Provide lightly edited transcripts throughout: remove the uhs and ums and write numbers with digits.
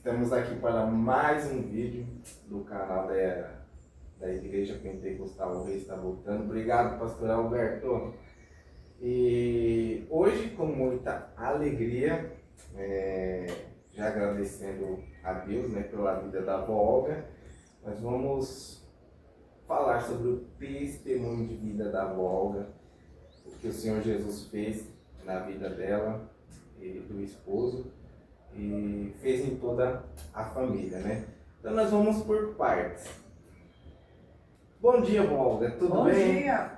Estamos aqui para mais um vídeo do canal da Igreja Pentecostal. O Rei está voltando. Obrigado, pastor Alberto. E hoje, com muita alegria, já agradecendo a Deus, pela vida da avó Olga, nós vamos falar sobre o testemunho de vida da avó Olga, o que o Senhor Jesus fez na vida dela e do esposo, e fez em toda a família, Então nós vamos por partes. Bom dia, vó Olga, tudo bem? Bom dia.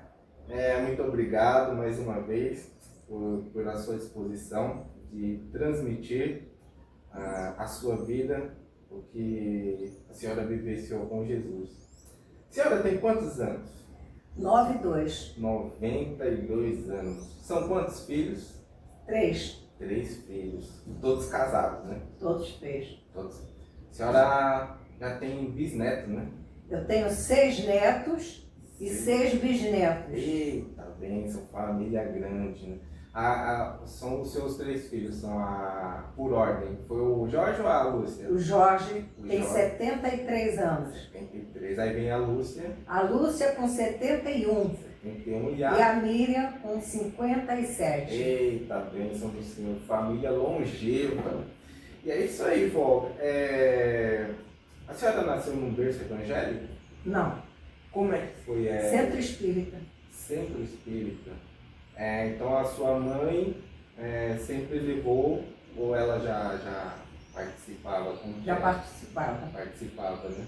Muito obrigado mais uma vez por a sua disposição de transmitir a sua vida, o que a senhora vivenciou com Jesus. A senhora tem quantos anos? 92. 92 anos. São quantos filhos? 3. 3 filhos. Todos casados, né? Todos 3. Todos. A senhora já tem bisnetos, né? Eu tenho 6 netos e 6 bisnetos. Eita, bênção, família grande, né? São os seus 3 filhos, são por ordem. Foi o Jorge ou a Lúcia? O Jorge tem 73 anos. 73. Aí vem a Lúcia. A Lúcia com 71. 71 E a Miriam com 57. Eita, bênção do Senhor. Família longeva. E é isso aí, vó. A senhora nasceu num berço evangélico? Não. Como é que foi? Centro Espírita. Centro Espírita. Então a sua mãe sempre levou, ou ela já participava? Já participava. Participava, né?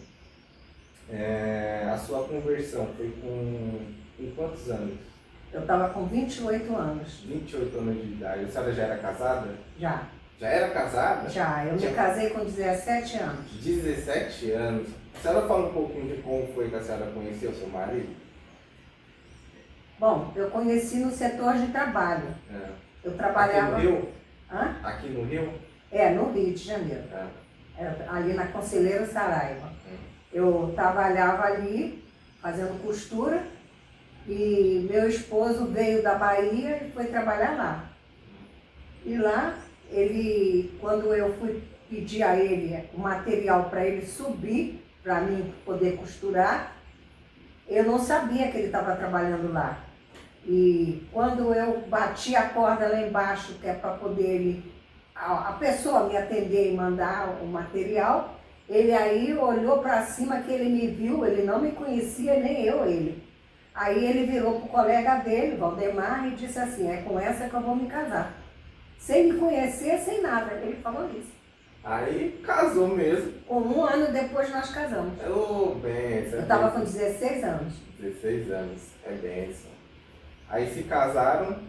A sua conversão foi com quantos anos? Eu estava com 28 anos. 28 anos de idade. A senhora já era casada? Já. Já era casada? Já. Eu me casei com 17 anos. 17 anos. A senhora fala um pouquinho de como foi que a senhora conheceu seu marido? Bom, eu conheci no setor de trabalho. Eu trabalhava... Aqui no Rio? Hã? Aqui no Rio? No Rio de Janeiro. Ali na Conselheiro Saraiva. Eu trabalhava ali, fazendo costura, e meu esposo veio da Bahia e foi trabalhar lá. E lá, quando eu fui pedir a ele o material para ele subir, para mim poder costurar, eu não sabia que ele estava trabalhando lá. E quando eu bati a corda lá embaixo, que é para poder a pessoa me atender e mandar o material, ele aí olhou para cima, que ele me viu, ele não me conhecia, nem eu ele. Aí ele virou para o colega dele, Valdemar, e disse assim: é com essa que eu vou me casar. Sem me conhecer, sem nada. Ele falou isso. Aí casou mesmo. Com 1 ano depois nós casamos. Bênção. Eu estava com 16 anos. 16 anos, é bênção. Aí se casaram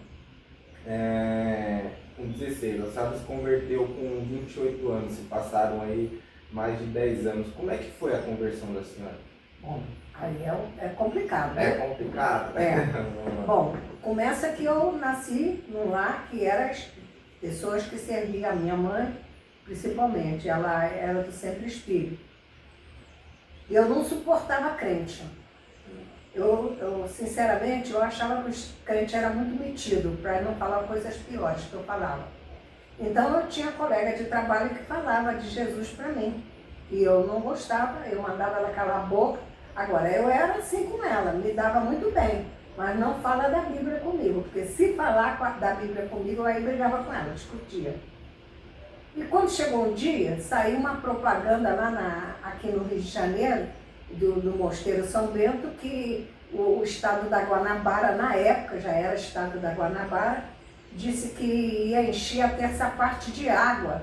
com 16. A senhora se converteu com 28 anos, se passaram aí mais de 10 anos. Como é que foi a conversão da senhora? Bom, aí é complicado, né? É complicado? Bom, começa que eu nasci num lar que eram pessoas que serviam a minha mãe, principalmente. Ela era do Centro Espírita. E eu não suportava crente. Eu sinceramente, eu achava que os crentes eram muito metidos, para não falar coisas piores que eu falava. Então eu tinha colega de trabalho que falava de Jesus para mim. E eu não gostava, eu mandava ela calar a boca. Agora, eu era assim com ela, me dava muito bem, mas não fala da Bíblia comigo, porque se falar da Bíblia comigo, eu aí brigava com ela, discutia. E quando chegou um dia, saiu uma propaganda lá aqui no Rio de Janeiro, do Mosteiro São Bento, que o estado da Guanabara, na época já era estado da Guanabara, disse que ia encher até essa parte de água.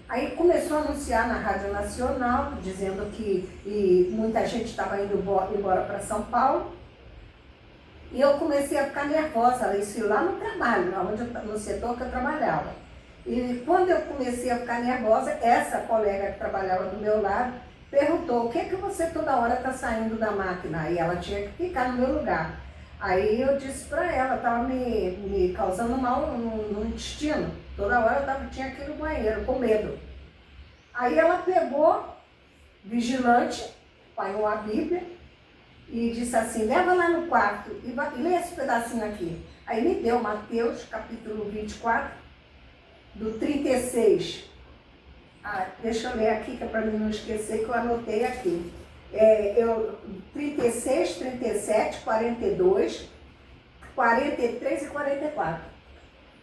Aí começou a anunciar na Rádio Nacional, dizendo que muita gente estava indo embora para São Paulo. E eu comecei a ficar nervosa, isso lá no trabalho, no setor que eu trabalhava. E quando eu comecei a ficar nervosa, essa colega que trabalhava do meu lado perguntou: o que é que você toda hora está saindo da máquina? E ela tinha que ficar no meu lugar. Aí eu disse para ela, estava me causando mal no intestino. Toda hora eu tinha que ir no banheiro, com medo. Aí ela pegou, vigilante, apanhou a Bíblia e disse assim: leva lá no quarto e lê esse pedacinho aqui. Aí me deu Mateus, capítulo 24, do 36 Deixa eu ler aqui, que é para mim não esquecer, que eu anotei aqui. 36, 37, 42, 43 e 44.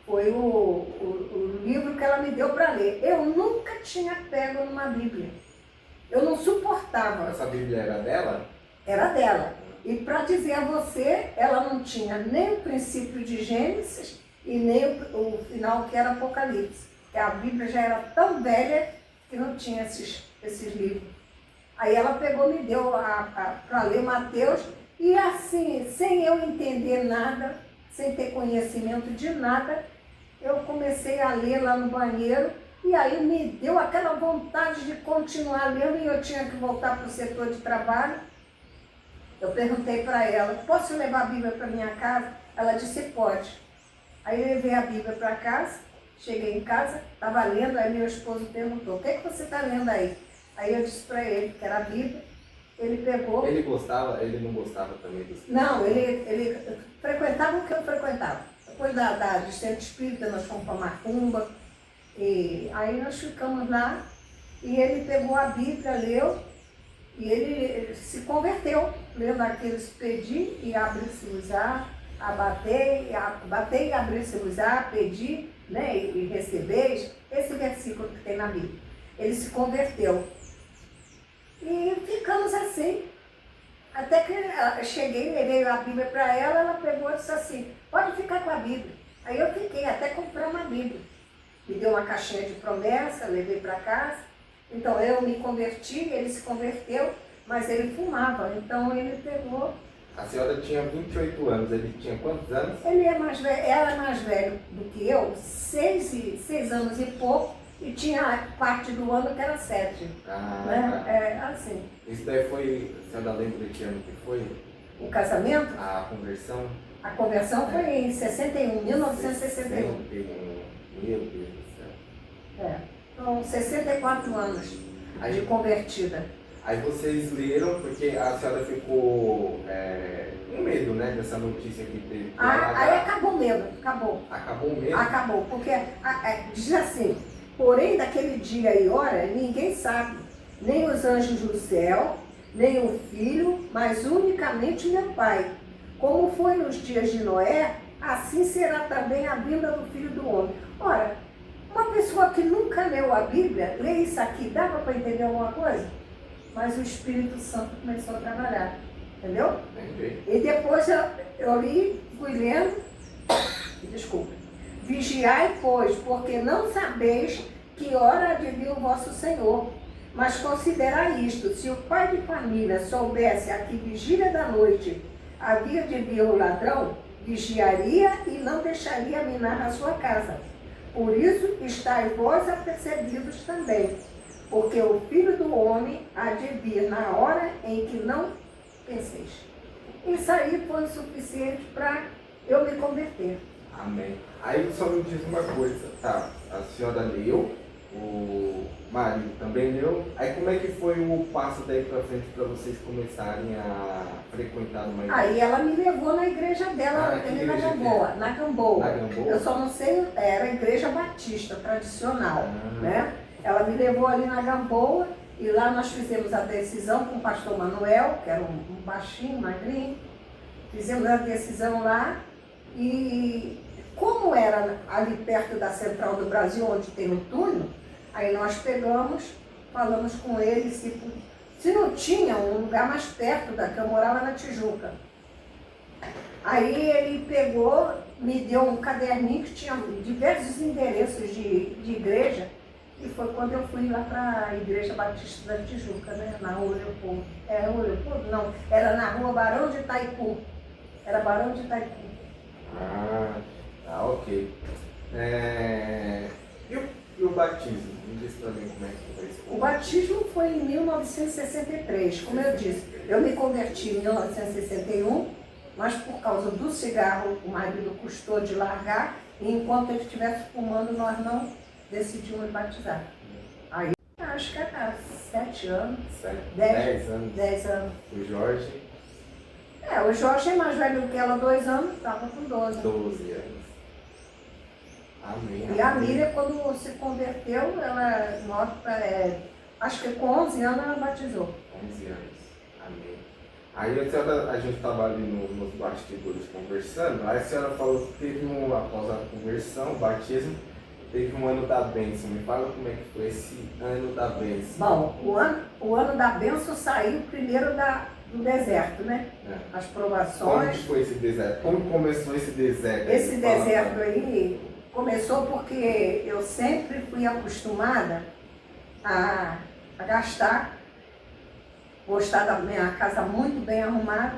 Foi o livro que ela me deu para ler. Eu nunca tinha pego numa Bíblia. Eu não suportava. Essa Bíblia era dela? Era dela. E para dizer a você, ela não tinha nem o princípio de Gênesis e nem o final, que era Apocalipse. A Bíblia já era tão velha que não tinha esses livros. Aí ela pegou, me deu para ler Mateus, e assim, sem eu entender nada, sem ter conhecimento de nada, eu comecei a ler lá no banheiro, e aí me deu aquela vontade de continuar lendo, e eu tinha que voltar para o setor de trabalho. Eu perguntei para ela, posso levar a Bíblia para minha casa? Ela disse, pode. Aí eu levei a Bíblia para casa, cheguei em casa, estava lendo, aí meu esposo perguntou, o que você está lendo aí? Aí eu disse para ele que era a Bíblia, ele pegou... Ele não gostava também dos... Não, ele frequentava o que eu frequentava. Depois de centro espírita, nós fomos para Macumba, e aí nós ficamos lá, e ele pegou a Bíblia, leu, e ele se converteu, lendo aqueles pedir e abrir-se-vos-á, bater e abrir-se-vos-á, pedir, né, e recebeis, esse versículo que tem na Bíblia. Ele se converteu. E ficamos assim. Até que eu cheguei, levei a Bíblia para ela, ela pegou e disse assim, pode ficar com a Bíblia. Aí eu fiquei, até comprar uma Bíblia. Me deu uma caixinha de promessa, levei para casa. Então eu me converti, ele se converteu, mas ele fumava. Então ele pegou... A senhora tinha 28 anos, ele tinha quantos anos? Ele era mais velho do que eu, 6 anos e pouco, e tinha parte do ano que era 7. Né? Tá. Assim. Isso daí foi, a senhora lembra de que ano que foi? O casamento? A conversão? A conversão foi em 61, 1961. 61. Meu Deus do céu. Então, 64 anos de convertida. Aí vocês leram, porque a senhora ficou com medo, né, dessa notícia que teve. Aí acabou mesmo, acabou. Acabou mesmo? Acabou, porque diz assim, porém daquele dia e hora ninguém sabe, nem os anjos do céu, nem o Filho, mas unicamente meu Pai. Como foi nos dias de Noé, assim será também a vinda do Filho do Homem. Ora, uma pessoa que nunca leu a Bíblia, lê isso aqui, dava para entender alguma coisa? Mas o Espírito Santo começou a trabalhar, entendeu? Entendi. E depois eu li, fui lendo, desculpa. Vigiai, pois, porque não sabeis que hora há de vir o vosso Senhor. Mas considerai isto, se o pai de família soubesse a que vigília da noite havia de vir o ladrão, vigiaria e não deixaria minar a sua casa. Por isso estáis vós apercebidos também, porque o Filho do Homem há de vir na hora em que não penseis. Isso aí foi o suficiente para eu me converter. Amém. Aí só me diz uma coisa, tá? A senhora leu, o marido também leu. Aí como é que foi o passo daí pra frente para vocês começarem a frequentar uma igreja? Aí ela me levou na igreja dela, ali na Gamboa, na Gamboa. Na Gamboa? Eu só não sei, era a igreja batista, tradicional, né? Ela me levou ali na Gamboa e lá nós fizemos a decisão com o pastor Manuel, que era um baixinho, magrinho. Fizemos a decisão lá e como era ali perto da Central do Brasil, onde tem um túnel, aí nós pegamos, falamos com ele se não tinha um lugar mais perto da que eu morava na Tijuca. Aí ele pegou, me deu um caderninho que tinha diversos endereços de igreja, e foi quando eu fui lá para a Igreja Batista da Tijuca, né? Na Rua Leopoldo. Era Rua Leopoldo? Não, era na Rua Barão de Itaipu. Era Barão de Itaipu. Ok. E o batismo? Me diz pra mim como é que foi isso. O batismo foi em 1963, como eu disse. Eu me converti em 1961, mas por causa do cigarro, o marido custou de largar, e enquanto ele estivesse fumando, nós não decidimos batizar. Aí, acho que era 7 anos. 10 anos. 10 anos. O Jorge? O Jorge é mais velho do que ela, 2 anos, estava com 12. 12 anos. Amém. E a Miriam, quando se converteu, acho que com 11 anos ela batizou. 11 anos. Amém. Aí a gente estava ali nos bastidores conversando, aí a senhora falou que teve após a conversão, o batismo, teve um ano da bênção. Me fala como é que foi esse ano da bênção. Bom, o ano da bênção saiu primeiro do deserto, né? As provações. Como foi esse deserto? Como começou esse deserto? Esse deserto aí começou porque eu sempre fui acostumada a gastar, gostar da minha casa muito bem arrumada.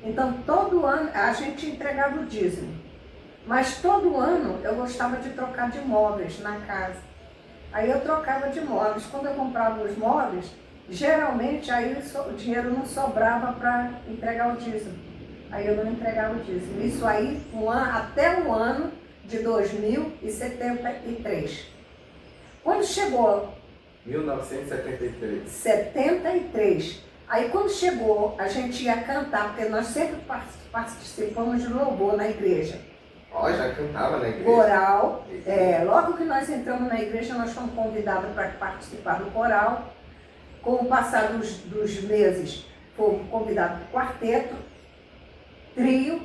Então, todo ano a gente entregava o dízimo. Mas todo ano eu gostava de trocar de móveis na casa. Aí eu trocava de móveis. Quando eu comprava os móveis, geralmente aí o dinheiro não sobrava para entregar o dízimo. Aí eu não entregava o dízimo. Isso aí até o ano de 2073. Quando chegou 1973. 73. Aí quando chegou, a gente ia cantar, porque nós sempre participamos de louvor na igreja. Ó, já cantava na igreja? Coral. Logo que nós entramos na igreja, nós fomos convidados para participar do coral. Com o passar dos meses, fomos convidados para o quarteto, trio,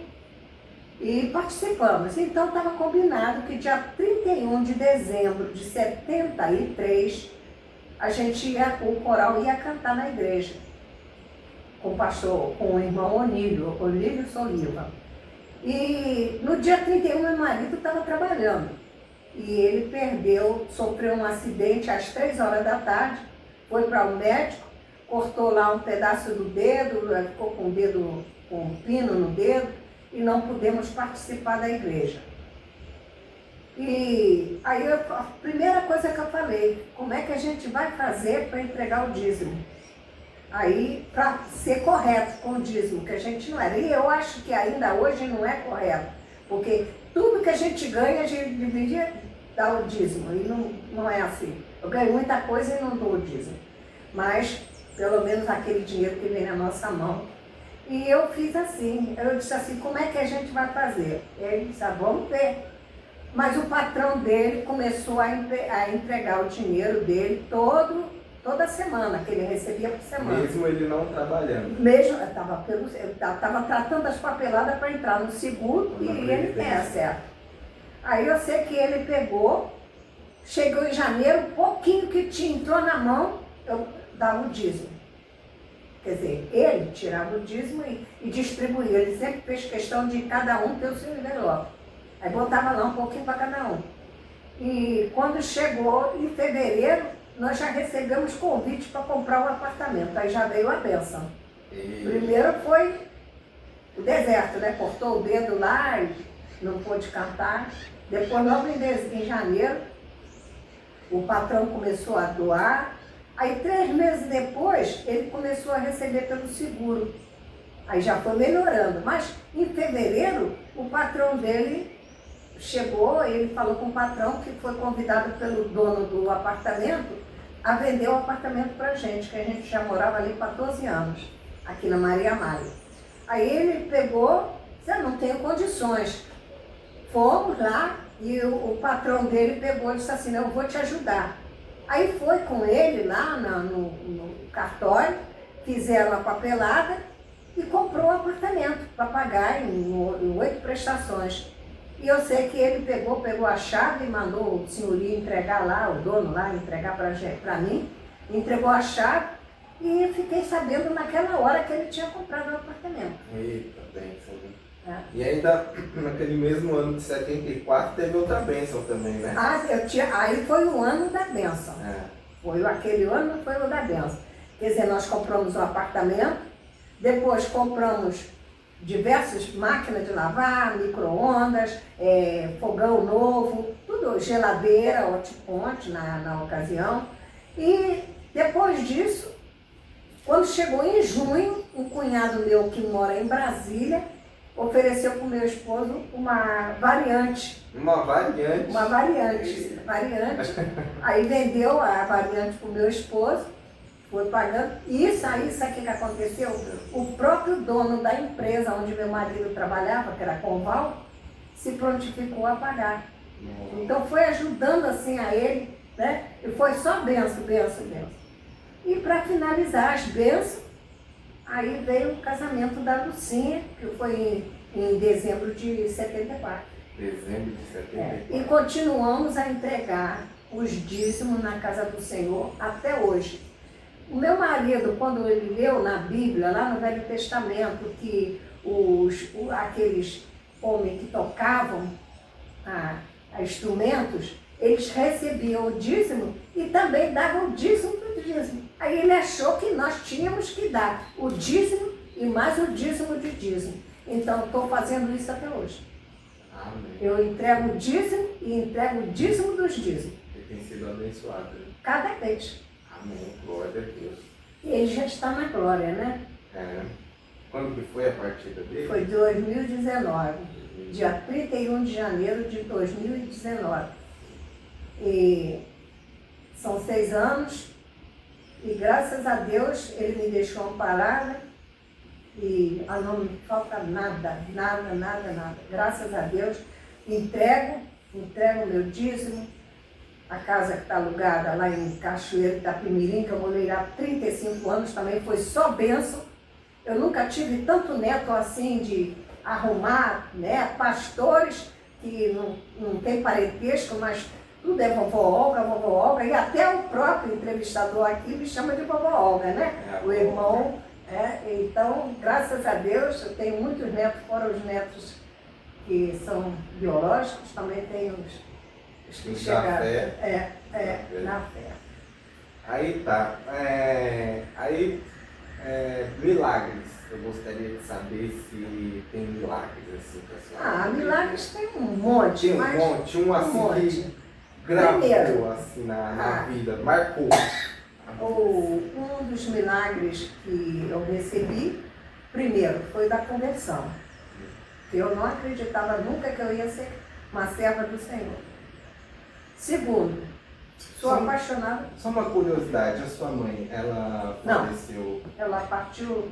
e participamos. Então estava combinado que dia 31 de dezembro de 73, o coral ia cantar na igreja, com o pastor, com o irmão Onílio Soliva. E no dia 31 meu marido estava trabalhando e ele sofreu um acidente às 3 horas da tarde, foi para o médico, cortou lá um pedaço do dedo, ficou com um pino no dedo e não pudemos participar da igreja. E aí a primeira coisa que eu falei, como é que a gente vai fazer para entregar o dízimo? Aí, para ser correto com o dízimo, que a gente não era. E eu acho que ainda hoje não é correto, porque tudo que a gente ganha, a gente deveria dar o dízimo, e não é assim. Eu ganho muita coisa e não dou o dízimo, mas pelo menos aquele dinheiro que vem na nossa mão. E eu fiz assim, eu disse assim, como é que a gente vai fazer? Ele disse, vamos ver. Mas o patrão dele começou a entregar o dinheiro dele toda semana, que ele recebia por semana. Mesmo ele não trabalhando? Mesmo, eu estava tratando as papeladas para entrar no seguro e ele tem certo. Aí eu sei que ele chegou em janeiro, pouquinho que entrou na mão, eu dava o dízimo. Quer dizer, ele tirava o dízimo e distribuía. Ele sempre fez questão de cada um ter o seu envelope. Aí botava lá um pouquinho para cada um. E quando chegou em fevereiro, nós já recebemos convite para comprar um apartamento. Aí já veio a bênção. Primeiro foi o deserto, né? Cortou o dedo lá e não pôde cantar. Depois, logo em janeiro, o patrão começou a doar. Aí 3 meses depois, ele começou a receber pelo seguro. Aí já foi melhorando. Mas em fevereiro, o patrão dele chegou, ele falou com o patrão que foi convidado pelo dono do apartamento a vender o apartamento pra gente, que a gente já morava ali 14 anos, aqui na Maria Amália. Aí ele disse, eu não tenho condições. Fomos lá e o patrão dele pegou e disse assim, eu vou te ajudar. Aí foi com ele lá no cartório, fizeram a papelada e comprou o apartamento para pagar em 8 prestações. E eu sei que ele pegou a chave e mandou o senhorio entregar lá, o dono lá, entregar para mim, entregou a chave e fiquei sabendo naquela hora que ele tinha comprado o apartamento. Eita, bênção. E ainda naquele mesmo ano de 74 teve outra bênção também, né? Aí foi o ano da bênção. Aquele ano foi o da bênção. Quer dizer, nós compramos um apartamento, depois compramos diversas máquinas de lavar, micro-ondas, fogão novo, tudo, geladeira, hot-point na ocasião. E depois disso, quando chegou em junho, um cunhado meu que mora em Brasília ofereceu para o meu esposo uma variante. Uma variante? Uma variante. Aí vendeu a variante para o meu esposo, foi pagando. Isso aqui que aconteceu, o próprio dono da empresa onde meu marido trabalhava, que era Conval, se prontificou a pagar. Então foi ajudando assim a ele, né? E foi só benção, benção, benção. E para finalizar as bênçãos, aí veio o casamento da Lucinha, que foi em dezembro de 74. Dezembro de 74. E continuamos a entregar os dízimos na casa do Senhor até hoje. O meu marido, quando ele leu na Bíblia, lá no Velho Testamento, que aqueles homens que tocavam a instrumentos, eles recebiam o dízimo e também davam o dízimo do dízimo. Aí ele achou que nós tínhamos que dar o dízimo e mais o dízimo de dízimo. Então, estou fazendo isso até hoje. Amém. Eu entrego o dízimo e entrego o dízimo dos dízimos. Ele tem sido abençoado. Né? Cada vez. Amém. Glória a Deus. E ele já está na glória, né? É. Quando que foi a partida dele? Foi 2019. Dia 31 de janeiro de 2019. E são 6 anos. E graças a Deus ele me deixou amparada. E não me falta nada, nada, nada, nada. Graças a Deus, entrego o meu dízimo. A casa que está alugada lá em Cachoeiro, Itapemirim, que eu morei lá há 35 anos, também foi só bênção. Eu nunca tive tanto neto assim de arrumar, né? Pastores que não tem parentesco, mas tudo é vovó Olga, e até o próprio entrevistador aqui me chama de vovó Olga, né? O irmão. Então, graças a Deus, eu tenho muitos netos, fora os netos que são biológicos, também tenho os que chegaram. Na fé. Aí tá. Milagres. Eu gostaria de saber se tem milagres assim que a senhora. Milagres tem um monte. Tem um monte, um assim que gravou assim na vida, marcou. Um dos milagres que eu recebi, primeiro, foi da conversão. Eu não acreditava nunca que eu ia ser uma serva do Senhor. Segundo, sou apaixonada. Só uma curiosidade, a sua mãe, ela faleceu? Não, ela partiu.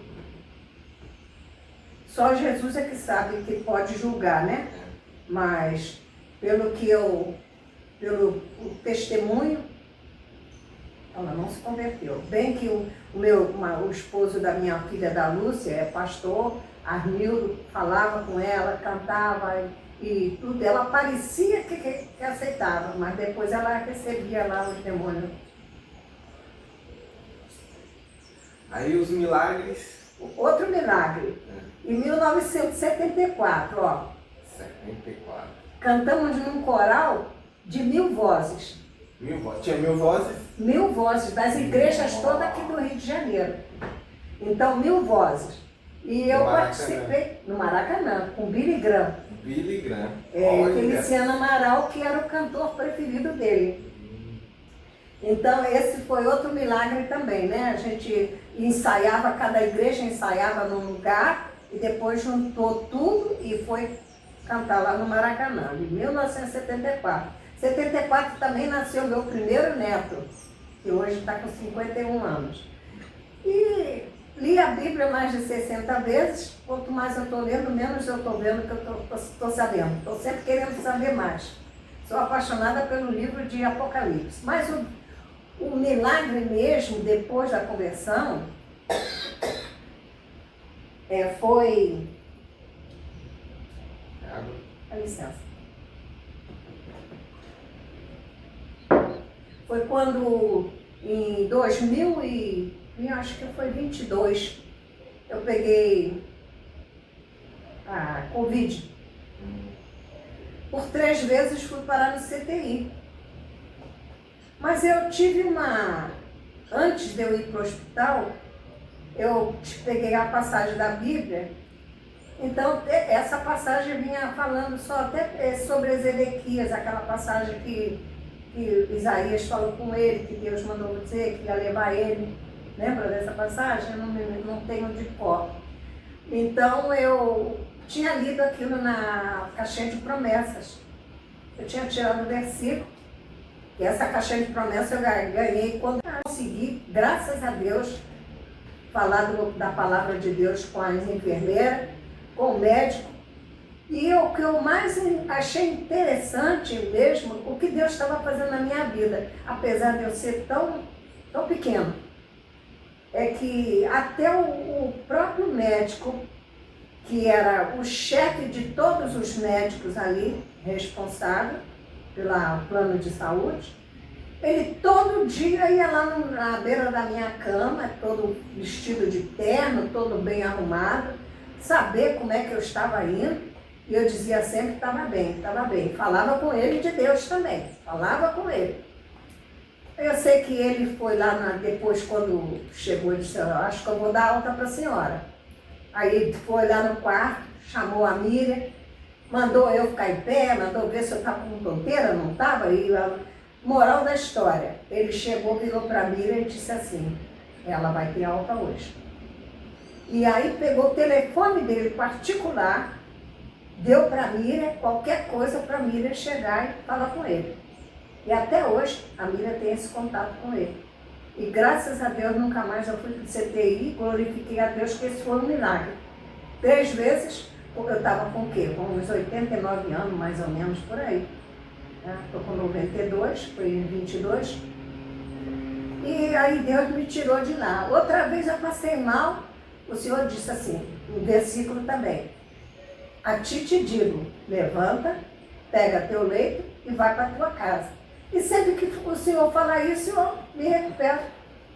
Só Jesus é que sabe, que pode julgar, né? Mas pelo testemunho, ela não se converteu. Bem que o esposo da minha filha, da Lúcia, é pastor, Arnildo, falava com ela, cantava e tudo. Ela parecia que aceitava, mas depois ela recebia lá os demônios. Aí os milagres... Outro milagre. Em 1974, 74. Cantamos num coral de 1000 vozes. 1000 vozes? Tinha 1000 vozes? 1000 vozes, das igrejas todas aqui do Rio de Janeiro. Então, 1000 vozes. E eu participei no Maracanã, com Billy Graham. Billy Graham. Feliciano Amaral, que era o cantor preferido dele. Então, esse foi outro milagre também, né? A gente ensaiava, cada igreja ensaiava num lugar e depois juntou tudo e foi cantar lá no Maracanã, em 1974. 74 também nasceu meu primeiro neto, que hoje está com 51 anos. E li a Bíblia mais de 60 vezes, quanto mais eu estou lendo, menos eu estou vendo que eu estou sabendo. Estou sempre querendo saber mais. Sou apaixonada pelo livro de Apocalipse. Mas o milagre mesmo, depois da conversão, foi... Dá licença. Foi quando, em 2000 acho que foi 22, eu peguei a Covid. Por 3 vezes fui parar no CTI. Mas eu tive antes de eu ir para o hospital, eu peguei a passagem da Bíblia. Então, essa passagem vinha falando só até sobre Ezequias, aquela passagem que Isaías falou com ele, que Deus mandou dizer que ia levar ele. Lembra dessa passagem? Eu não tenho de cor. Então, eu tinha lido aquilo na caixinha de promessas. Eu tinha tirado o versículo. E essa caixinha de promessas eu ganhei quando eu consegui, graças a Deus, falar da palavra de Deus com as enfermeiras, com o médico. E o que eu mais achei interessante mesmo, o que Deus estava fazendo na minha vida, apesar de eu ser tão pequeno, é que até o próprio médico, que era o chefe de todos os médicos ali, responsável pelo plano de saúde, ele todo dia ia lá na beira da minha cama, todo vestido de terno, todo bem arrumado, saber como é que eu estava indo. E eu dizia sempre que estava bem, estava bem. Falava com ele de Deus também, falava com ele. Eu sei que ele foi lá, depois quando chegou, ele disse, acho que eu vou dar alta para a senhora. Aí foi lá no quarto, chamou a Miriam, mandou eu ficar em pé, mandou ver se eu estava com tonteira, não estava. E a moral da história, ele chegou, virou para a Miriam e disse assim, ela vai ter alta hoje. E aí pegou o telefone dele particular, deu para a Miriam, qualquer coisa para a Miriam chegar e falar com ele. E até hoje a Miriam tem esse contato com ele. E graças a Deus nunca mais eu fui para o CTI, glorifiquei a Deus que esse foi um milagre. 3 vezes, eu estava com o quê? Com uns 89 anos, mais ou menos, por aí. Estou com 92, foi em 22. E aí Deus me tirou de lá. Outra vez eu passei mal, o Senhor disse assim, um versículo também. A ti te digo, levanta, pega teu leito e vai para a tua casa. E sempre que o Senhor falar isso, eu me recupero,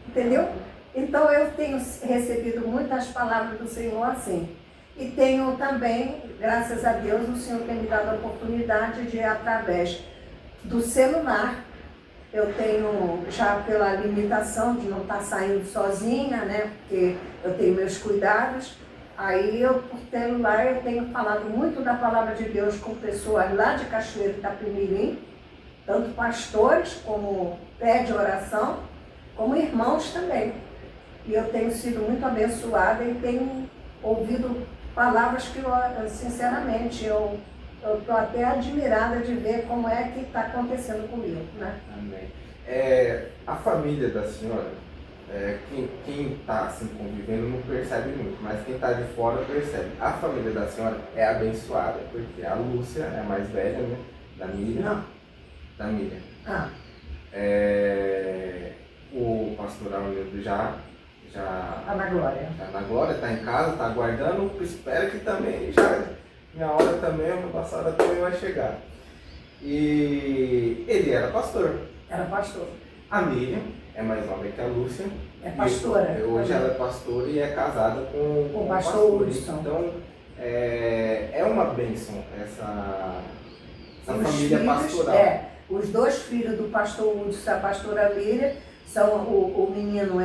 entendeu? Então eu tenho recebido muitas palavras do Senhor assim. E tenho também, graças a Deus, o Senhor tem me dado a oportunidade de, através do celular, eu tenho, já pela limitação de não estar saindo sozinha, né? Porque eu tenho meus cuidados. Aí eu, por celular, eu tenho falado muito da palavra de Deus com pessoas lá de Cachoeiro Itapemirim, tanto pastores como pé de oração, como irmãos também. E eu tenho sido muito abençoada e tenho ouvido palavras que, sinceramente, eu estou até admirada de ver como é que está acontecendo comigo, né? Amém. A família da senhora, quem está assim, convivendo não percebe muito, mas quem está de fora percebe. A família da senhora é abençoada, porque a Lúcia é a mais velha, né? Da Miriam. Não. Da Miriam. Ah. O pastor Arlindo já Está na glória. Está na glória, está em casa, está aguardando, espera que também já minha hora também, a passada também vai chegar. E ele era pastor. Era pastor. A Miriam é mais nova que a Lúcia. É pastora. Hoje ela é pastora e é casada com o pastor Hudson. Então é uma bênção essa família filhos, pastoral. Os 2 filhos do pastor Hudson e a pastora Miriam, são, o menino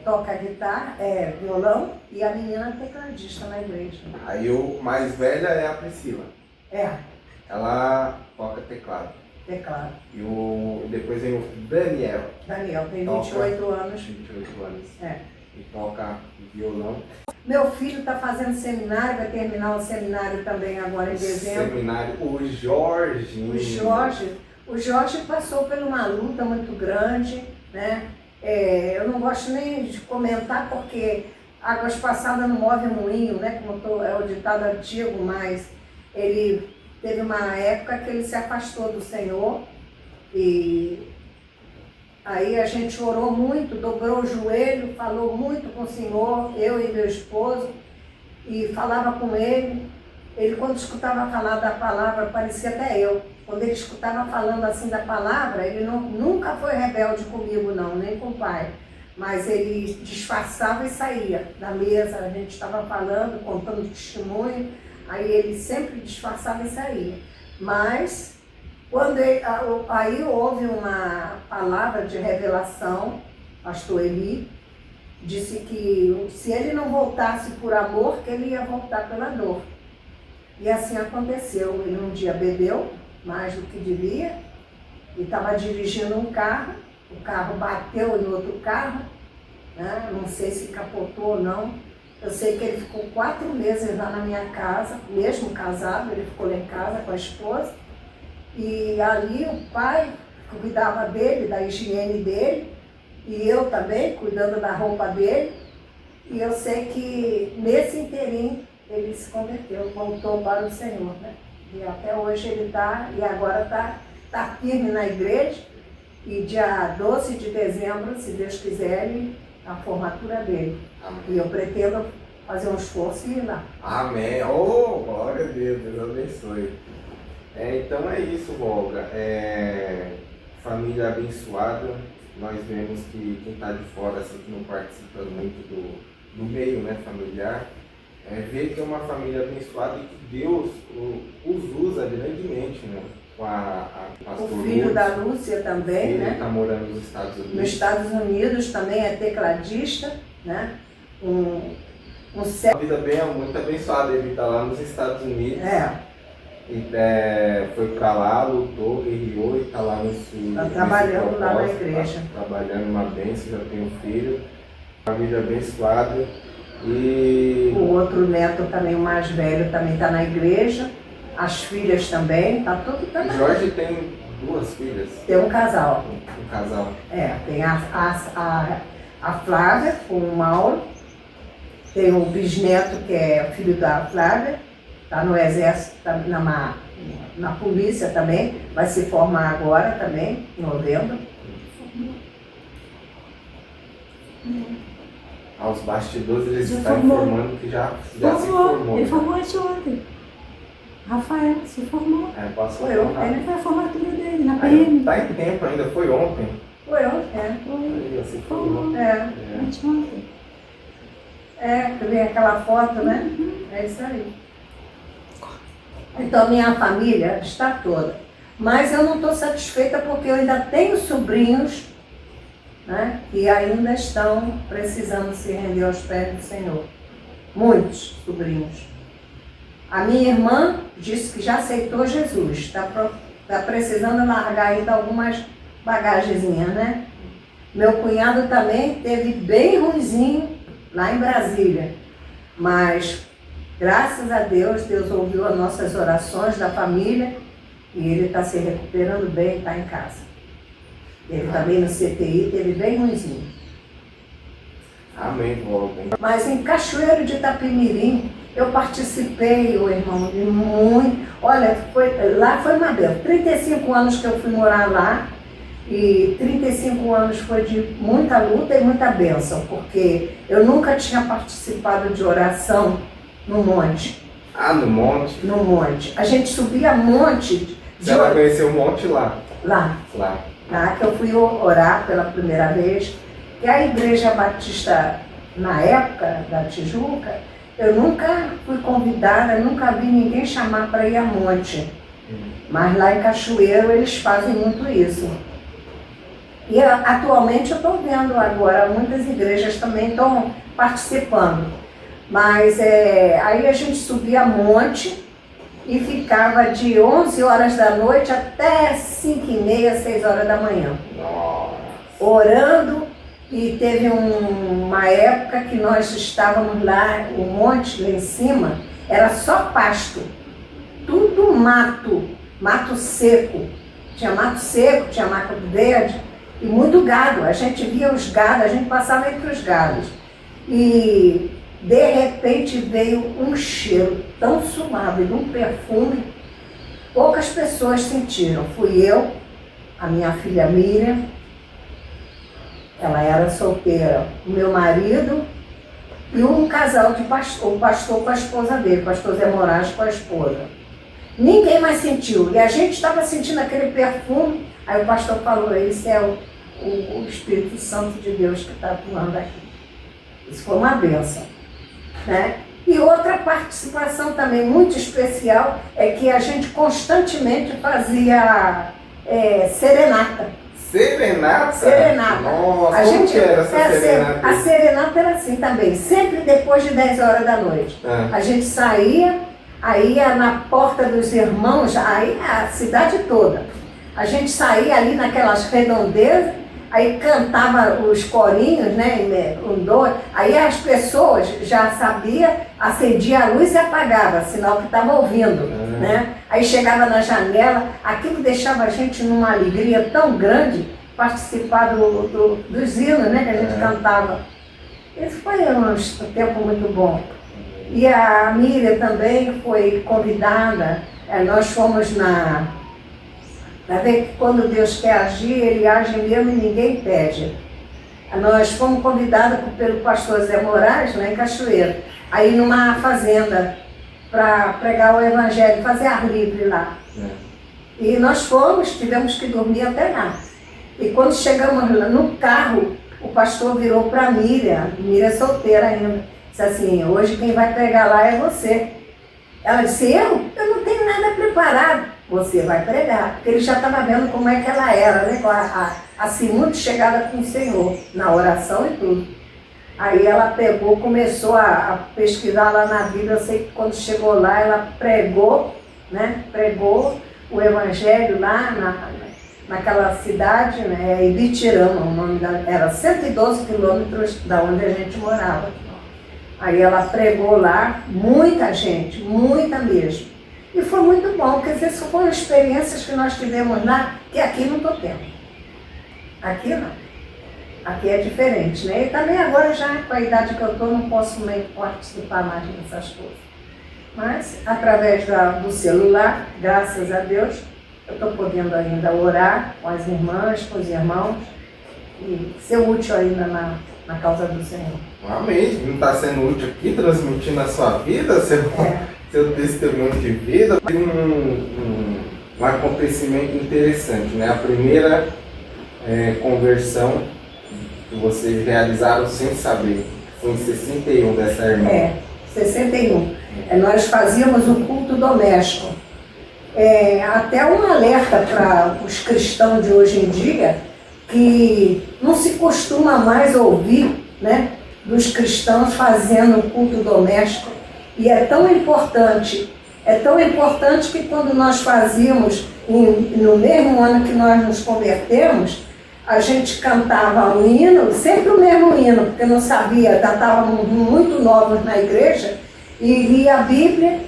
toca guitarra, violão, e a menina é tecladista na igreja. Aí o mais velha é a Priscila. Ela toca teclado. Teclado. E depois vem o Daniel. Daniel tem 28 anos. 28 anos. E toca violão. Meu filho está fazendo seminário, vai terminar o seminário também agora em dezembro. Seminário, o Jorge. O Jorge passou por uma luta muito grande, né? Eu não gosto nem de comentar porque águas passadas não movem moinho, né? Como é o ditado antigo, mas ele teve uma época que ele se afastou do Senhor e aí a gente orou muito, dobrou o joelho, falou muito com o Senhor, eu e meu esposo, e falava com ele. Ele, quando escutava falar da palavra, parecia até eu. Quando ele escutava falando assim da palavra, ele nunca foi rebelde comigo não, nem com o pai. Mas ele disfarçava e saía da mesa, a gente estava falando, contando testemunho, aí ele sempre disfarçava e saía. Mas, aí houve uma palavra de revelação, pastor Eli, disse que se ele não voltasse por amor, que ele ia voltar pela dor. E assim aconteceu. Ele um dia bebeu mais do que devia e estava dirigindo um carro, o carro bateu em outro carro, né? Não sei se capotou ou não. Eu sei que ele ficou 4 meses lá na minha casa, mesmo casado, ele ficou lá em casa com a esposa. E ali o pai cuidava dele, da higiene dele, e eu também, cuidando da roupa dele. E eu sei que nesse inteirinho ele se converteu, voltou para o Senhor, né? E até hoje ele está, e agora tá firme na igreja. E dia 12 de dezembro, se Deus quiser, a formatura dele. Amém. E eu pretendo fazer um esforço e ir lá. Amém. Oh, glória a Deus, Deus abençoe. Então é isso, Olga. Família abençoada. Nós vemos que quem está de fora, assim, que não participa muito do meio, né, familiar, vê que é uma família abençoada e que Deus os usa grandemente, né? Com a pastor O filho Lourdes, da Lúcia também, ele né? está morando nos Estados Unidos. Nos Estados Unidos também é tecladista, né? Uma vida muito abençoada, ele está lá nos Estados Unidos. Foi para lá, lutou, guerreou e está lá Está trabalhando lá na igreja. Tá trabalhando uma bênção, já tem um filho. Família abençoada. E o outro neto também, o mais velho, também está na igreja. As filhas também, está tudo também. Jorge tem 2 filhas. Tem um casal. Um casal. Tem a Flávia com o Mauro. Tem o bisneto que é filho da Flávia. Está no exército, tá na polícia também. Vai se formar agora também, em novembro. Aos bastidores eles estão informando que já se formou. Ele formou anteontem. Rafael se formou. Passou Foi eu, Ele foi a formatura dele, na PM. Tá em tempo ainda, foi ontem. Foi eu, Aí, se formou. Anteontem. Que vem aquela foto, né? É isso aí. Então, minha família está toda. Mas eu não estou satisfeita porque eu ainda tenho sobrinhos, né, que ainda estão precisando se render aos pés do Senhor. Muitos sobrinhos. A minha irmã disse que já aceitou Jesus. Está precisando largar ainda algumas bagagenzinhas, né? Meu cunhado também teve bem ruinzinho lá em Brasília. Mas, graças a Deus, Deus ouviu as nossas orações da família e ele está se recuperando bem, está em casa. Ele também no CTI teve bem ruinzinho. Amém, Volta. Mas em Cachoeiro de Itapemirim, eu participei, irmão, de muito. Olha, lá foi uma bênção. 35 anos que eu fui morar lá e 35 anos foi de muita luta e muita bênção, porque eu nunca tinha participado de oração no monte. No monte? No monte. A gente subia monte. Você vai conhecer o monte lá? Lá que eu fui orar pela primeira vez. E a Igreja Batista, na época da Tijuca, eu nunca fui convidada, nunca vi ninguém chamar para ir a monte. Mas lá em Cachoeiro eles fazem muito isso. E atualmente eu estou vendo agora, muitas igrejas também estão participando. Mas aí a gente subia monte e ficava de 11 horas da noite até 5h30, 6 horas da manhã. Orando. E teve uma época que nós estávamos lá, o monte lá em cima, era só pasto. Tudo mato seco. Tinha mato seco, tinha mato verde e muito gado. A gente via os gados, a gente passava entre os gados. E de repente veio um cheiro tão suave, de um perfume, poucas pessoas sentiram. Fui eu, a minha filha Miriam, ela era solteira, o meu marido e um casal de pastor, o pastor com a esposa dele, o pastor Zé Moraes com a esposa. Ninguém mais sentiu, e a gente estava sentindo aquele perfume, aí o pastor falou, esse é o Espírito Santo de Deus que está atuando aqui. Isso foi uma bênção, né? E outra participação também muito especial é que a gente constantemente fazia serenata. Serenata? Nossa, como que era essa serenata? A serenata era assim também, sempre depois de 10 horas da noite. A gente saía, aí ia na porta dos irmãos, aí a cidade toda. A gente saía ali naquelas redondezas, aí cantava os corinhos, né, aí as pessoas já sabiam, acendia a luz e apagava, sinal que estava ouvindo, né? Aí chegava na janela, aquilo deixava a gente numa alegria tão grande, participar dos hinos, né, que a gente cantava. Esse foi um tempo muito bom. E a Miriam também foi convidada, nós fomos para ver que quando Deus quer agir, Ele age mesmo e ninguém pede. Nós fomos convidados pelo pastor Zé Moraes, lá em Cachoeira, aí numa fazenda, para pregar o evangelho, fazer ar livre lá. E nós fomos, tivemos que dormir até lá. E quando chegamos lá no carro, o pastor virou para Miriam é solteira ainda, disse assim, hoje quem vai pregar lá é você. Ela disse, eu não tenho nada preparado. Você vai pregar, porque ele já estava vendo como é que ela era, né? Assim, muito chegada com o Senhor, na oração e tudo. Aí ela pegou, começou a pesquisar lá na Bíblia. Eu sei que quando chegou lá, ela pregou, né? Pregou o evangelho lá naquela cidade, né? Ibitirama, o nome era 112 quilômetros da onde a gente morava. Aí ela pregou lá, muita gente, muita mesmo. E foi muito bom, porque essas foram experiências que nós tivemos lá, que aqui não estou tendo. Aqui não. Aqui é diferente, né? E também agora, já com a idade que eu estou, não posso nem participar mais dessas coisas. Mas, através do celular, graças a Deus, eu estou podendo ainda orar com as irmãs, com os irmãos, e ser útil ainda na causa do Senhor. Amém. Não está sendo útil aqui, transmitindo a sua vida, seu testemunho de vida. Tem um acontecimento interessante, né? A primeira conversão que vocês realizaram sem saber, foi em 61 dessa irmã. 61. Nós fazíamos um culto doméstico. Até um alerta para os cristãos de hoje em dia, que não se costuma mais ouvir, né, dos cristãos fazendo um culto doméstico. E é tão importante que quando nós fazíamos, no mesmo ano que nós nos convertemos, a gente cantava um hino, sempre o mesmo hino, porque não sabia, estávamos muito novos na igreja, e lia a Bíblia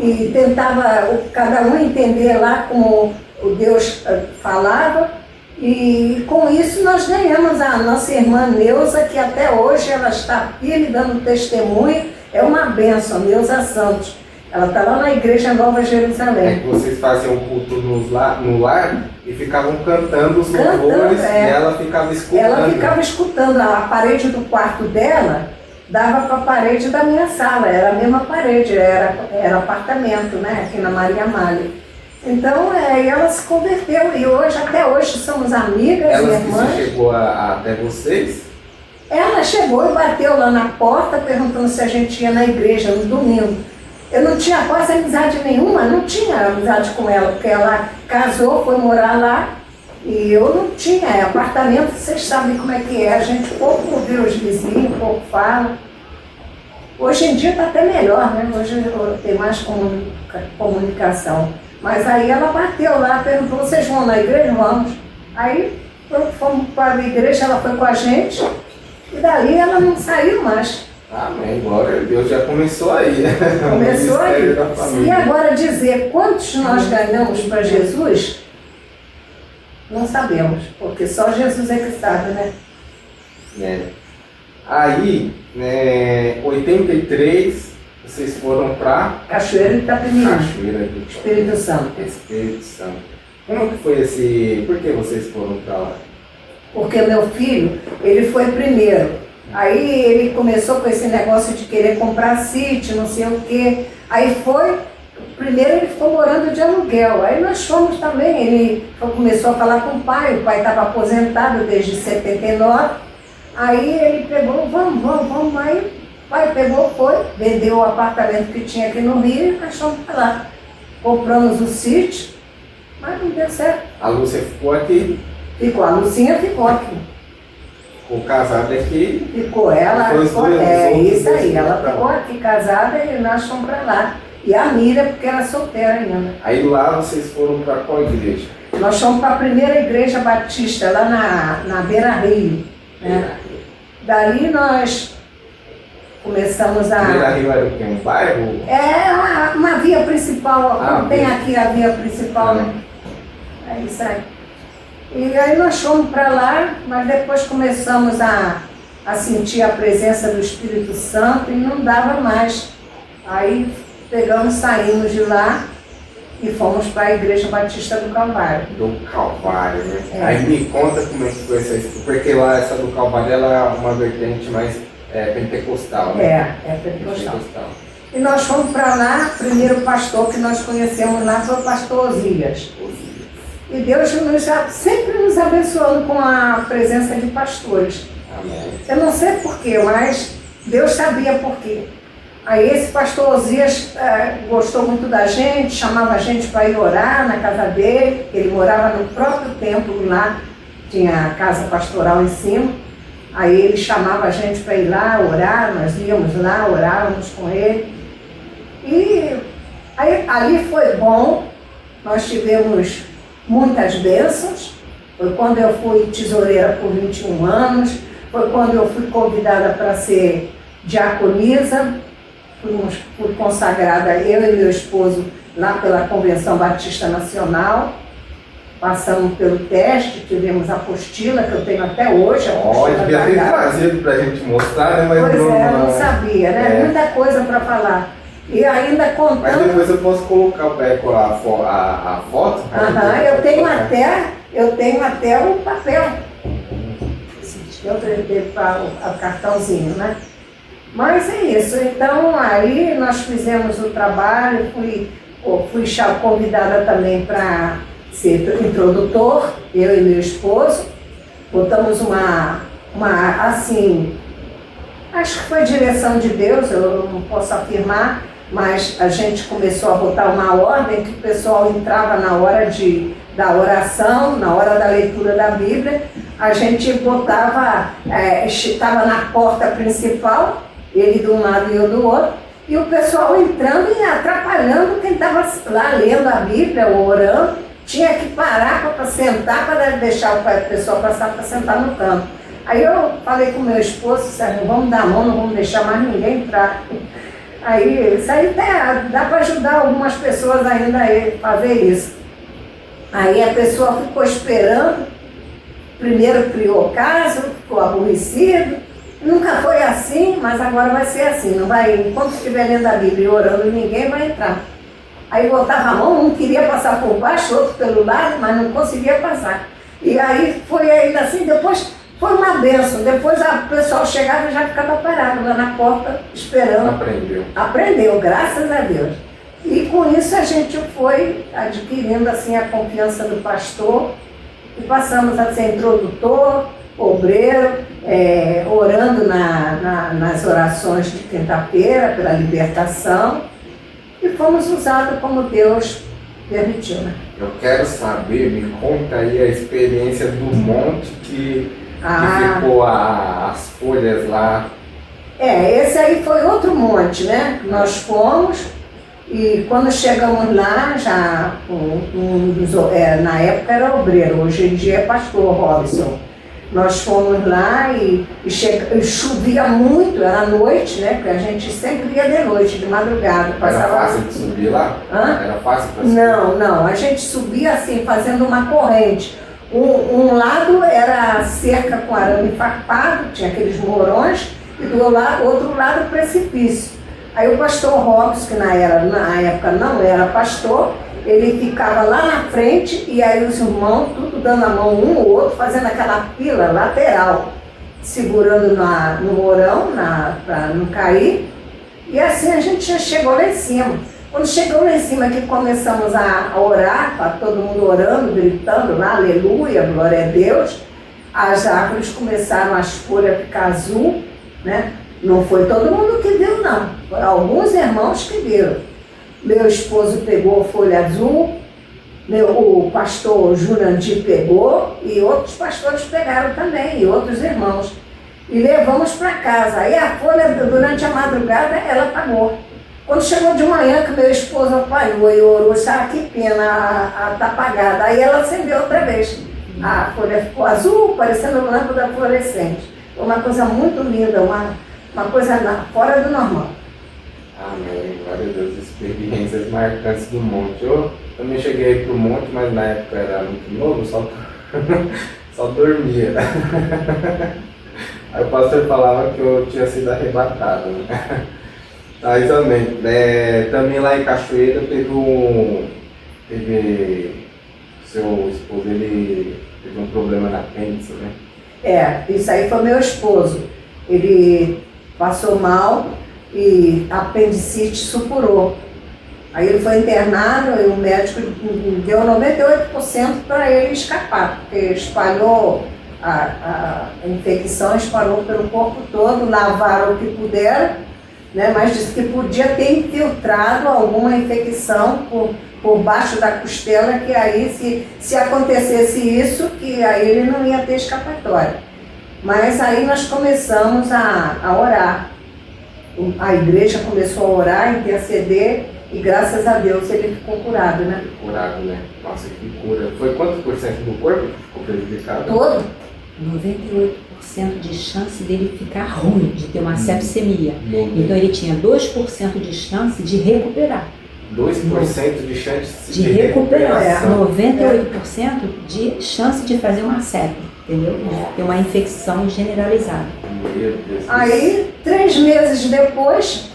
e tentava cada um entender lá como o Deus falava, e com isso nós ganhamos a nossa irmã Neuza, que até hoje ela está firme dando testemunho, é uma bênção, Neuza Santos. Ela está lá na Igreja Nova Jerusalém. Vocês faziam culto no lar e ficavam cantando os louvores, e ela ficava escutando. Ela ficava escutando. A parede do quarto dela dava para a parede da minha sala, era a mesma parede, era apartamento, né, aqui na Maria Amália. Então, ela se converteu e hoje, até hoje, somos amigas e irmãs. Ela chegou até vocês? Ela chegou e bateu lá na porta, perguntando se a gente ia na igreja no domingo. Eu não tinha quase amizade nenhuma, não tinha amizade com ela, porque ela casou, foi morar lá, e eu não tinha. Apartamento, vocês sabem como é que é, a gente pouco vê os vizinhos, pouco fala. Hoje em dia está até melhor, né? Hoje tem mais comunicação. Mas aí ela bateu lá, perguntou, vocês vão na igreja? Vamos. Aí fomos para a igreja, ela foi com a gente, e dali ela não saiu mais. Amém, glória a Deus, já começou aí, né? Começou aí. E agora dizer quantos nós ganhamos para Jesus, não sabemos, porque só Jesus é que sabe, né? Aí, 83, vocês foram para Cachoeira de Itapemirim. Cachoeira do Espírito Santo. Espírito Santo. Como que foi por que vocês foram para lá? Porque meu filho, ele foi primeiro. Aí ele começou com esse negócio de querer comprar sítio, não sei o quê. Aí primeiro ele ficou morando de aluguel. Aí nós fomos também, ele começou a falar com o pai estava aposentado desde 79. Aí ele pegou, vamos. Aí o pai pegou, foi, vendeu o apartamento que tinha aqui no Rio e nós fomos para lá. Compramos o sítio, mas não deu certo. A Lúcia ficou aqui? Ficou, a Lucinha ficou aqui. Ficou casada aqui? Ficou, ela ficou, isso aí, ela ficou aqui casada e nós fomos para lá. E a Miriam, porque era solteira ainda. Aí lá vocês foram para qual igreja? Nós fomos para a primeira igreja batista, lá na Beira Rio. Né? Dali nós começamos a... Beira Rio era o quê? Um bairro? Uma via principal, como tem aqui a via principal, né? É isso aí. E aí nós fomos para lá, mas depois começamos a sentir a presença do Espírito Santo e não dava mais. Aí pegamos, saímos de lá e fomos para a Igreja Batista do Calvário. Do Calvário, né? É. Aí me conta como é que foi essa história, porque lá essa do Calvário ela é uma vertente mais pentecostal, né? É pentecostal. E nós fomos para lá, o primeiro pastor que nós conhecemos lá foi o pastor Osias. E Deus sempre nos abençoando com a presença de pastores. Amém. Eu não sei porquê, mas Deus sabia porquê. Aí esse pastor Osias gostou muito da gente, chamava a gente para ir orar na casa dele. Ele morava no próprio templo lá, tinha a casa pastoral em cima. Aí ele chamava a gente para ir lá orar, nós íamos lá, orávamos com ele. E aí, ali foi bom, nós tivemos muitas bênçãos. Foi quando eu fui tesoureira por 21 anos, foi quando eu fui convidada para ser diaconisa, fui consagrada, eu e meu esposo, lá pela Convenção Batista Nacional. Passamos pelo teste, tivemos a apostila, que eu tenho até hoje. Olha, devia ter trazido para a gente mostrar, né? Mas pois não, não sabia, né? Muita coisa para falar. E ainda contando... Mas depois eu posso colocar a foto? Eu tenho até o papel. Eu tenho o cartãozinho, né? Mas é isso. Então, aí nós fizemos o trabalho, fui convidada também para ser introdutor, eu e meu esposo. Botamos assim, acho que foi direção de Deus, eu não posso afirmar, mas a gente começou a botar uma ordem que o pessoal entrava na hora da oração, na hora da leitura da Bíblia, a gente botava, estava na porta principal, ele de um lado e eu do outro, e o pessoal entrando e atrapalhando quem estava lá lendo a Bíblia ou orando, tinha que parar para sentar, para deixar o pessoal passar para sentar no canto. Aí eu falei com meu esposo, Sérgio, vamos dar a mão, não vamos deixar mais ninguém entrar. Aí, isso aí dá para ajudar algumas pessoas ainda a fazer isso. Aí a pessoa ficou esperando, primeiro criou caso, ficou aborrecido, nunca foi assim, mas agora vai ser assim, não vai, enquanto estiver lendo a Bíblia e orando, ninguém vai entrar. Aí botava a mão, um queria passar por baixo, outro pelo lado, mas não conseguia passar. E aí foi ainda assim, depois foi uma benção, depois o pessoal chegava e já ficava parado lá na porta esperando. Aprendeu, graças a Deus. E com isso a gente foi adquirindo assim a confiança do pastor e passamos a ser introdutor, obreiro, orando nas orações de quinta-feira pela libertação e fomos usados como Deus permitiu, né? Eu quero saber, me conta aí a experiência do monte que ficou as folhas lá. Esse aí foi outro monte, né? Nós fomos e quando chegamos lá, já na época era obreiro, hoje em dia é pastor Robson. Nós fomos lá e chovia muito, era noite, né? Porque a gente sempre ia de noite, de madrugada. Era fácil de subir lá? Era fácil para subir? Não, a gente subia assim, fazendo uma corrente. Um lado era cerca com arame farpado, tinha aqueles morões, e do outro lado precipício. Aí o pastor Robson, que na época não era pastor, ele ficava lá na frente e aí os irmãos, tudo dando a mão um ao outro, fazendo aquela fila lateral, segurando no morão para não cair. E assim a gente já chegou lá em cima. Quando chegou lá em cima que começamos a orar, tá todo mundo orando, gritando lá, aleluia, glória a Deus, as árvores começaram, as folhas a ficar azul, né? Não foi todo mundo que viu, não. Foram alguns irmãos que viram. Meu esposo pegou folha azul, o pastor Jurandir pegou e outros pastores pegaram também, e outros irmãos. E levamos para casa. Aí a folha, durante a madrugada, ela apagou. Quando chegou de manhã, que meu esposo apanhou e orou, sabe que pena, tá apagada. Aí ela acendeu outra vez. A folha ficou azul, parecendo lâmpada fluorescente. Foi uma coisa muito linda, uma coisa fora do normal. Amém, glória a Deus, experiências marcantes do monte. Eu também cheguei para o monte, mas na época era muito novo, só dormia. Aí o pastor falava que eu tinha sido arrebatado, né? Mas amém. Também lá em Cachoeira teve seu esposo, ele teve um problema na apêndice, né? Isso aí foi meu esposo. Ele passou mal e a apendicite supurou. Aí ele foi internado e o médico deu 98% para ele escapar, porque espalhou, a infecção espalhou pelo corpo todo, lavaram o que puderam, né? Mas disse que podia ter infiltrado alguma infecção por baixo da costela, que aí se acontecesse isso, que aí ele não ia ter escapatória. Mas aí nós começamos a orar. A igreja começou a orar, interceder, e graças a Deus ele ficou curado, né? Curado, né? Nossa, que cura. Foi quantos por cento do corpo que ficou prejudicado? Todo. 98% de chance dele ficar ruim, de ter uma sepsemia. Então ele tinha 2% de chance de recuperar. 2% de chance de recuperar. 98% de chance de fazer uma sepse, entendeu? De ter uma infecção generalizada. Meu Deus. Aí, 3 meses depois,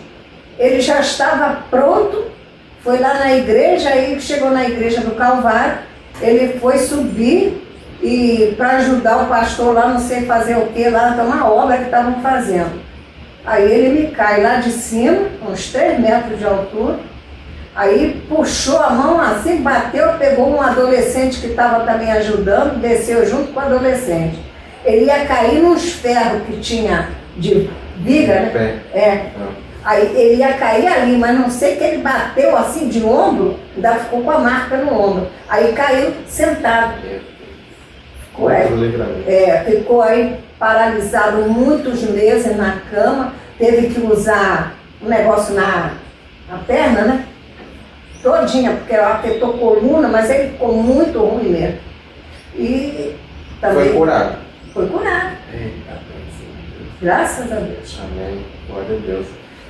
ele já estava pronto, foi lá na igreja, aí chegou na igreja do Calvário, ele foi subir e para ajudar o pastor lá, não sei fazer o que, lá tem uma obra que estavam fazendo. Aí ele me cai lá de cima, uns 3 metros de altura, aí puxou a mão assim, bateu, pegou um adolescente que estava também ajudando, desceu junto com o adolescente. Ele ia cair nos ferros que tinha de viga, né? Aí ele ia cair ali, mas não sei que ele bateu assim de ombro, ainda ficou com a marca no ombro. Aí caiu sentado. Ficou aí paralisado muitos meses na cama, teve que usar um negócio na perna, né? Todinha, porque ela afetou a coluna, mas ele ficou muito ruim mesmo. E também foi curado. Foi curado. Graças a Deus. Amém. Glória a Deus.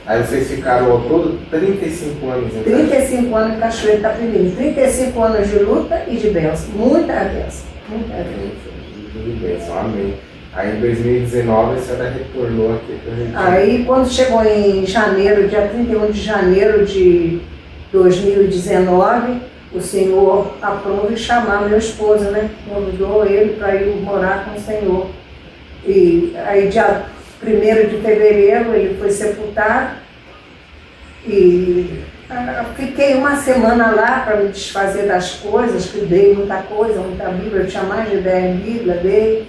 Aí vocês ficaram ao todo 35 anos em 35 anos em Cachoeira da Primeira. 35 anos de luta e de bênção. Muita bênção. Muita bênção. Amém. Aí em 2019 a senhora retornou aqui para a gente. Aí quando chegou em janeiro, dia 31 de janeiro de 2019, o Senhor aprove chamar meu esposo, né? Convidou ele para ir morar com o Senhor. E aí dia 1º de fevereiro ele foi sepultado e fiquei uma semana lá para me desfazer das coisas, que dei muita coisa, muita Bíblia, eu tinha mais de 10 Bíblias, dei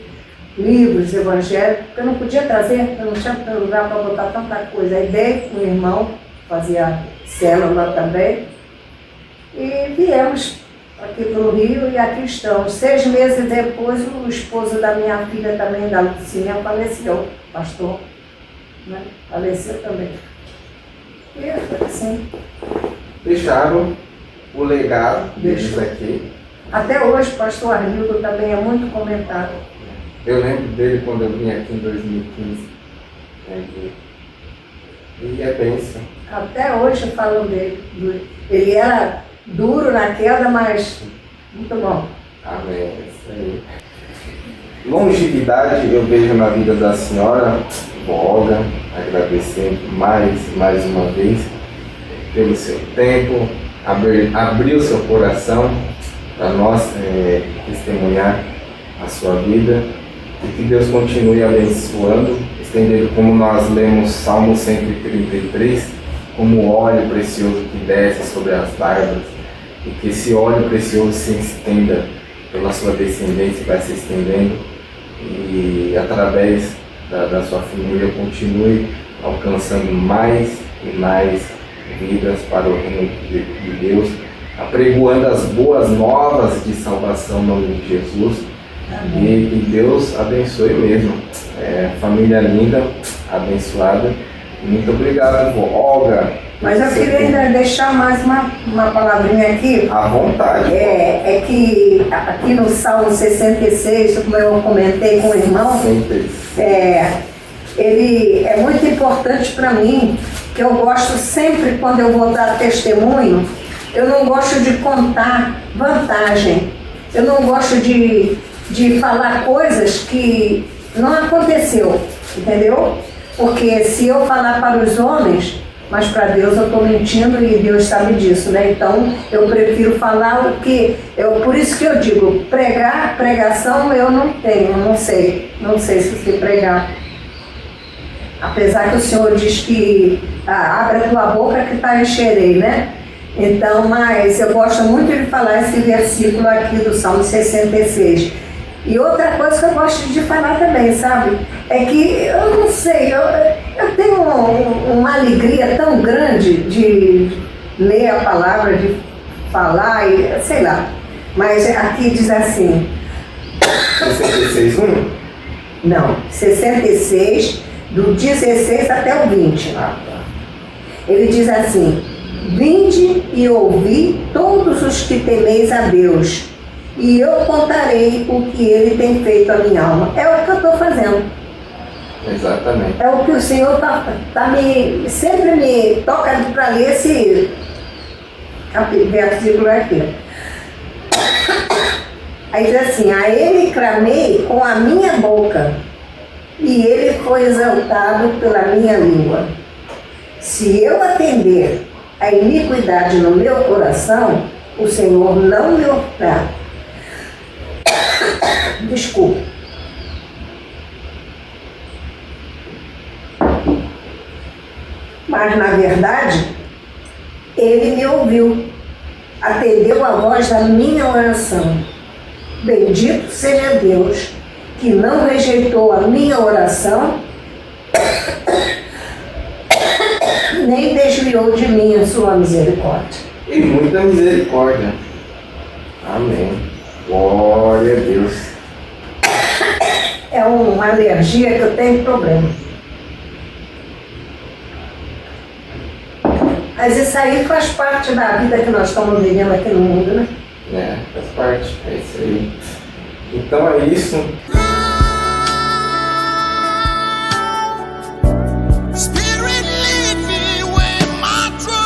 livros evangélicos, porque eu não podia trazer, eu não tinha lugar para botar tanta coisa. Aí dei com o irmão, fazia célula também, e viemos aqui para o Rio e aqui estamos. 6 meses depois, o esposo da minha filha também, da Lucinha, faleceu, pastor, né? Faleceu também. E assim. Deixaram o legado deles aqui. Até hoje, o pastor Arnildo também é muito comentado. Eu lembro dele quando eu vim aqui em 2015. E é bênção. Até hoje falam dele. Ele era duro na queda, mas muito bom. Amém. Isso aí. Longevidade eu vejo na vida da senhora, Olga, agradecendo mais uma vez pelo seu tempo, abrir o seu coração para nós testemunhar a sua vida e que Deus continue abençoando, estendendo, como nós lemos Salmo 133, como óleo precioso que desce sobre as barbas, e que esse óleo precioso se estenda pela sua descendência, vai se estendendo, e através da sua família continue alcançando mais e mais vidas para o reino de Deus, apregoando as boas novas de salvação no nome de Jesus. Amém. E Deus abençoe mesmo. Família linda, abençoada. Muito obrigado, Olga. Mas eu queria ainda deixar mais uma palavrinha aqui. À vontade. É que aqui no Salmo 66, como eu comentei com o irmão, ele é muito importante para mim, que eu gosto sempre, quando eu vou dar testemunho, eu não gosto de contar vantagem. Eu não gosto de falar coisas que não aconteceu, entendeu? Porque se eu falar para os homens, mas para Deus eu estou mentindo e Deus sabe disso, né? Então eu prefiro falar o que... por isso que eu digo, pregação eu não tenho, não sei se sei pregar. Apesar que o Senhor diz que abre a tua boca que tá encherei, né? Então, mas eu gosto muito de falar esse versículo aqui do Salmo 66. E outra coisa que eu gosto de falar também, sabe? É que, eu não sei, eu tenho uma alegria tão grande de ler a palavra, de falar, e sei lá. Mas aqui diz assim... 66:1? Não, 66, do 16 até o 20. Ele diz assim: vinde e ouvi todos os que temeis a Deus, e eu contarei o que ele tem feito à minha alma. É o que eu estou fazendo. Exatamente. É o que o Senhor sempre me toca para ler esse versículo aqui. Aí diz assim: a ele clamei com a minha boca, e ele foi exaltado pela minha língua. Se eu atender a iniquidade no meu coração, o Senhor não me ouvirá. Desculpa. Mas, na verdade, ele me ouviu, atendeu a voz da minha oração. Bendito seja Deus, que não rejeitou a minha oração, nem desviou de mim a sua misericórdia. E muita misericórdia. Amém. Glória a Deus. É uma alergia que eu tenho problema. Mas isso aí faz parte da vida que nós estamos vivendo aqui no mundo, né? Faz parte. É isso aí. Então é isso.